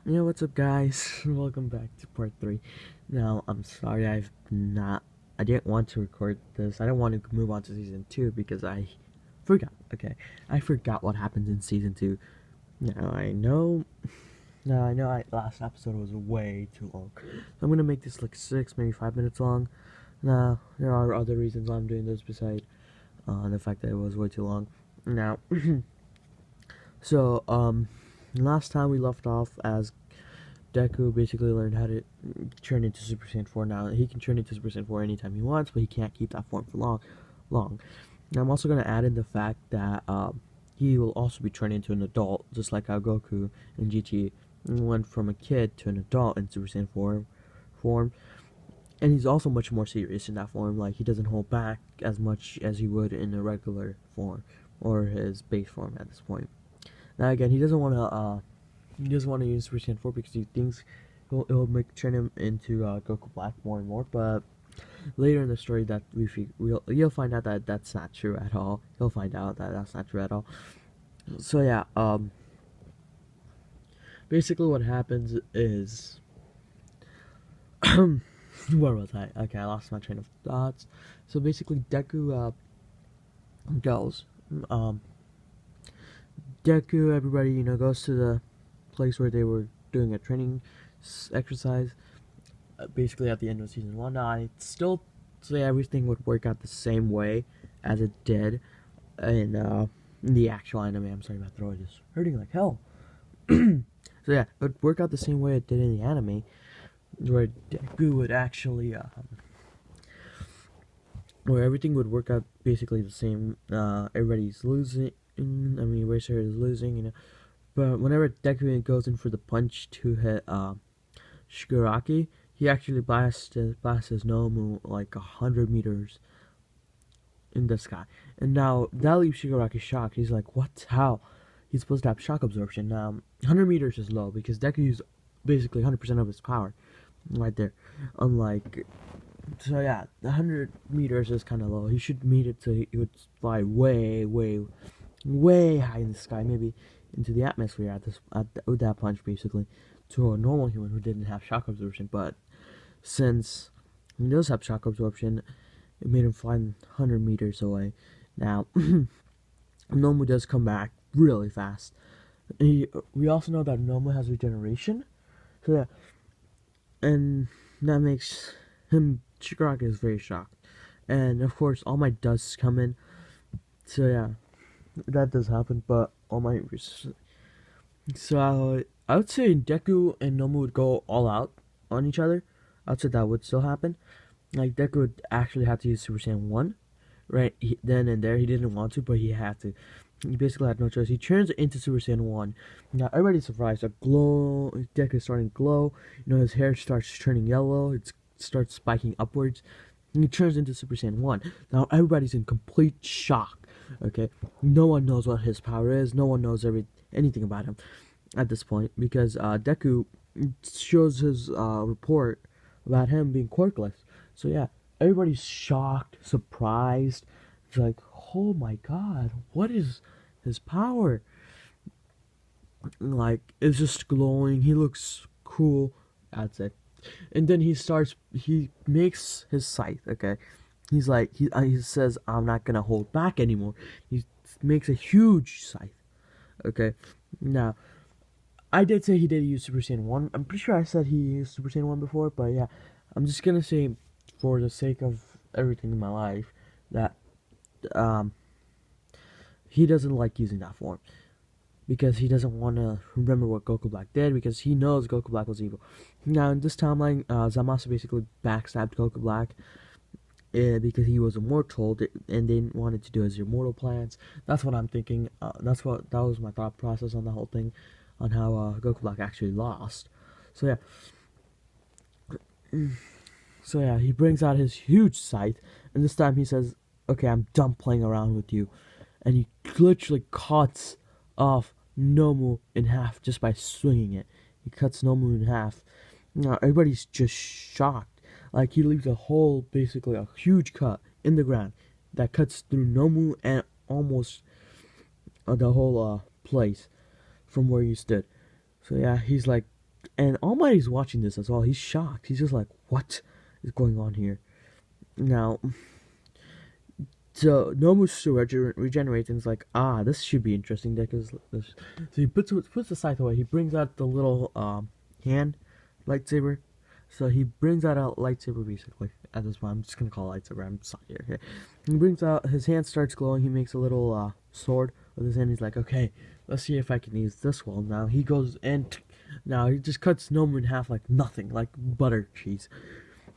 Yeah, what's up, guys? Welcome back to part 3. Now, I'm sorry I didn't want to record this. I don't want to move on to season 2 because I forgot, okay? I forgot what happens in season 2. Now, last episode was way too long. So I'm gonna make this like 6, maybe 5 minutes long. Now, there are other reasons I'm doing this besides the fact that it was way too long. Now, so, last time we left off as Deku basically learned how to turn into Super Saiyan 4 now. He can turn into Super Saiyan 4 anytime he wants, but he can't keep that form for long. Now, I'm also going to add in the fact that he will also be turned into an adult, just like how Goku and GT went from a kid to an adult in Super Saiyan 4 form. And he's also much more serious in that form. Like, he doesn't hold back as much as he would in a regular form, or his base form at this point. Now, again, he doesn't want to use Super Saiyan 4 because he thinks it'll turn him into Goku Black more and more. But later in the story, that you'll find out that that's not true at all. You'll find out that that's not true at all. So yeah, basically what happens is, where was I? Okay, I lost my train of thoughts. So basically, goes. Um, Deku, everybody, goes to the place where they were doing a training exercise. Basically, at the end of season 1, now I still say everything would work out the same way as it did in the actual anime. I'm sorry, my throat is hurting like hell. So yeah, it would work out the same way it did in the anime, where Deku would actually, where everything would work out basically the same. Everybody's losing. I mean, Eraser is losing, But whenever Deku goes in for the punch to hit Shigaraki, he actually blasts his Nomu like 100 meters in the sky. And now that leaves Shigaraki shocked. He's like, what? How? He's supposed to have shock absorption. Now, 100 meters is low because Deku used basically 100% of his power right there. Unlike. So yeah, 100 meters is kind of low. He should meet it so he would fly way, way, way high in the sky, maybe into the atmosphere with that punch, basically, to a normal human who didn't have shock absorption. But since he does have shock absorption, it made him fly 100 meters away. Now, Nomu does come back really fast. We also know that Nomu has regeneration, so yeah, and that makes him. Shigaraki is very shocked, and of course, All Might does come in. So yeah, that does happen, but All Might. So I would say Deku and Nomu would go all out on each other. I'd say that would still happen. Like, Deku would actually have to use Super Saiyan 1, right? Then and there, he didn't want to, but he had to. He basically had no choice. He turns into Super Saiyan 1. Now, everybody's surprised. Deku is starting to glow. His hair starts turning yellow. It starts spiking upwards. And he turns into Super Saiyan 1. Now, everybody's in complete shock, okay? No one knows what his power is. No one knows anything about him at this point because Deku shows his report about him being quirkless. So yeah, everybody's shocked, surprised. It's like, oh my god, what is his power? Like, it's just glowing. He looks cool. That's it. And then he makes his scythe, okay? He's like, he says, I'm not gonna hold back anymore. He makes a huge scythe, okay? Now, I did say he did use Super Saiyan 1. I'm pretty sure I said he used Super Saiyan 1 before, but yeah, I'm just gonna say, for the sake of everything in my life, that he doesn't like using that form. Because he doesn't want to remember what Goku Black did, because he knows Goku Black was evil. Now, in this timeline, Zamasu basically backstabbed Goku Black because he was immortal and they wanted to do his immortal plans. That's what I'm thinking. That was my thought process on the whole thing, on how Goku Black actually lost. So yeah, he brings out his huge scythe, and this time he says, "Okay, I'm done playing around with you," and he literally cuts off Nomu in half just by swinging it. He cuts Nomu in half. Now everybody's just shocked. Like, he leaves basically a huge cut in the ground that cuts through Nomu and almost the whole place from where he stood. So yeah, he's like, And All Mighty's watching this as well. He's shocked. He's just like, what is going on here? Now, so Nomu still regenerates and is like, this should be interesting. So he puts the scythe away. He brings out the little hand lightsaber. So he brings out a lightsaber basically. At this point, I'm just gonna call it lightsaber. I'm sorry. Okay. He brings out his hand starts glowing. He makes a little sword with his hand. He's like, okay, let's see if I can use this one. Now he goes and now he just cuts Nomu in half like nothing, like butter cheese.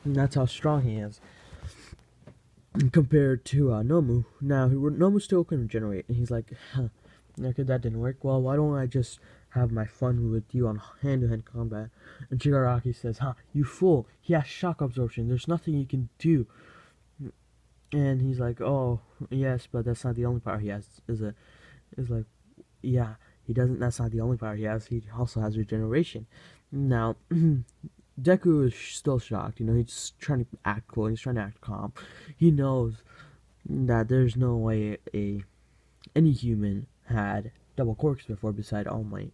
And that's how strong he is compared to Nomu. Now, Nomu still can regenerate, and he's like, okay, that didn't work. Well, why don't I just have my fun with you on hand-to-hand combat? And Shigaraki says, you fool, he has shock absorption, there's nothing you can do. And he's like, oh, yes, but that's not the only power he has, is it? Is like, yeah, he doesn't, that's not the only power he has, he also has regeneration. Now, Deku is still shocked, he's just trying to act cool, he's trying to act calm. He knows that there's no way any human had double quirks before beside All Might.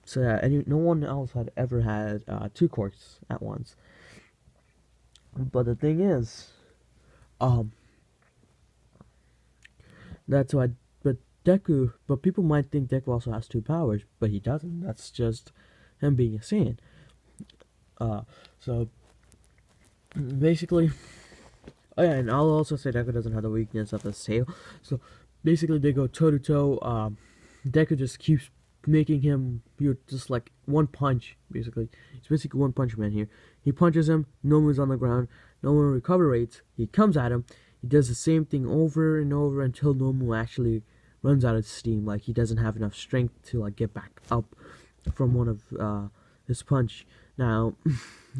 So yeah, no one else had ever had 2 quirks at once. But the thing is, that's why, but people might think Deku also has 2 powers, but he doesn't. That's just him being a Saiyan. So basically, oh yeah, and I'll also say Deku doesn't have the weakness of his tail. So basically, they go toe to toe. Deku just keeps making him just like one punch. Basically, it's basically one punch man here. He punches him. Nomu's on the ground. Nomu recuperates. He comes at him. He does the same thing over and over until Nomu actually runs out of steam. Like he doesn't have enough strength to like get back up from one of his punch. Now,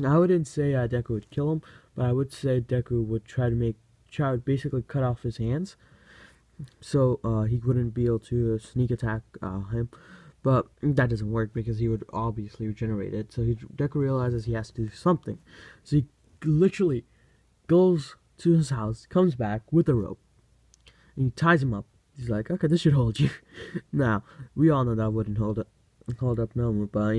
I wouldn't say Deku would kill him, but I would say Deku would try to basically cut off his hands, so he wouldn't be able to sneak attack him. But that doesn't work because he would obviously regenerate it. So Deku realizes he has to do something. So he literally goes to his house, comes back with a rope, and he ties him up. He's like, okay, this should hold you. Now, we all know that wouldn't hold up Nomu, but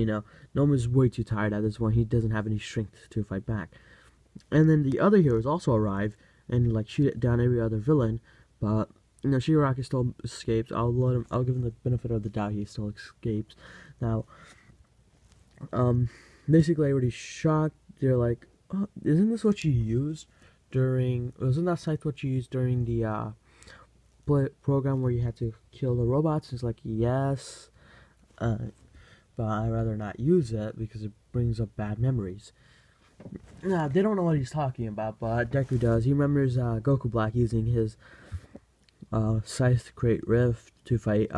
Nomu's way too tired at this point. He doesn't have any strength to fight back. And then the other heroes also arrive and like shoot down every other villain, but Shigaraki still escapes. I'll give him the benefit of the doubt. He still escapes. Now, basically everybody's shocked. They're like, oh, isn't that scythe what you used during the program where you had to kill the robots? It's like, yes. But I'd rather not use it because it brings up bad memories. Nah, they don't know what he's talking about, but Deku does. He remembers Goku Black using his scythe to create Rift to fight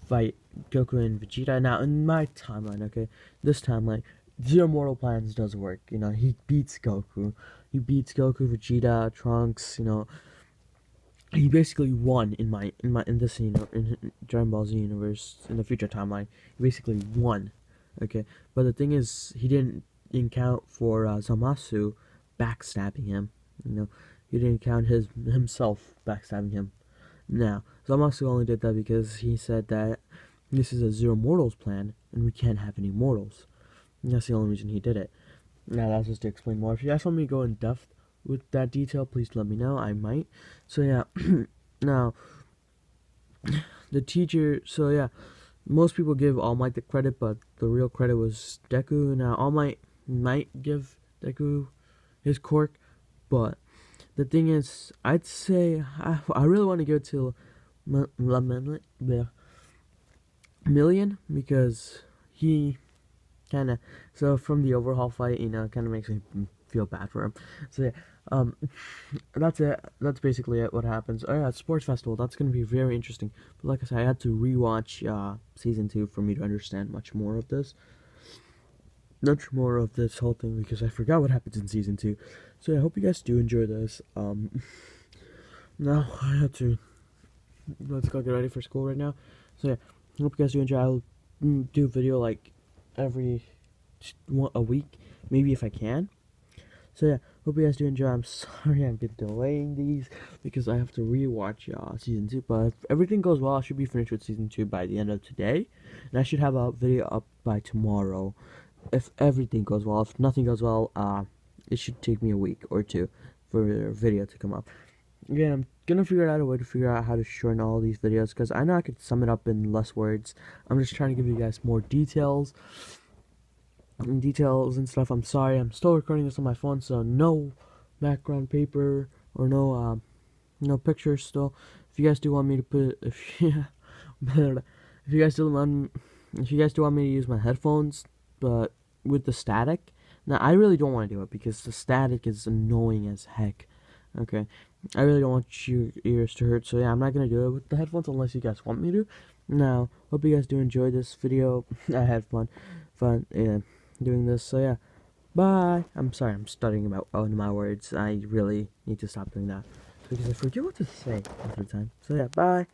Goku and Vegeta. Now, in my timeline, this timeline, Zero Mortal Plans does work. He beats Goku. He beats Goku, Vegeta, Trunks. He basically won in this in Dragon Ball Z universe in the future timeline. He basically won, But the thing is, he didn't account for Zamasu backstabbing him. He didn't count himself backstabbing him. Now, Zamasu only did that because he said that this is a Zero Mortals plan and we can't have any mortals. And that's the only reason he did it. Now, that's just to explain more. If you guys want me to go in depth with that detail, please let me know. I might. So yeah, now the teacher. So yeah, most people give All Might the credit, but the real credit was Deku. Now All Might give Deku his quirk, but the thing is, I'd say I really want to give it to Million because he kind of from the overhaul fight, kind of makes me feel bad for him. So yeah, that's it. That's basically it. What happens? Oh yeah, Sports Festival. That's gonna be very interesting. But like I said, I had to rewatch season 2 for me to understand much more of this whole thing because I forgot what happens in season 2. So yeah, I hope you guys do enjoy this. Now I have to let's go get ready for school right now. So yeah, I hope you guys do enjoy. I'll do a video like every a week, maybe if I can. So yeah, Hope you guys do enjoy. I'm sorry I've been delaying these because I have to rewatch season 2. But if everything goes well, I should be finished with season 2 by the end of today, and I should have a video up by tomorrow. If everything goes well, if nothing goes well, it should take me a week or two for a video to come up. Again, I'm gonna figure out a way to figure out how to shorten all these videos because I know I could sum it up in less words. I'm just trying to give you guys more details and stuff. I'm sorry, I'm still recording this on my phone, so no background paper or no pictures still. If you guys do want me to put, if you guys do want me to use my headphones, but with the static, now I really don't want to do it because the static is annoying as heck. Okay, I really don't want your ears to hurt, so yeah, I'm not gonna do it with the headphones unless you guys want me to. Now, hope you guys do enjoy this video. I had fun, yeah, doing this. So yeah, bye. I'm sorry, I'm stuttering about my words. I really need to stop doing that because I forget what to say half the time. So yeah, bye.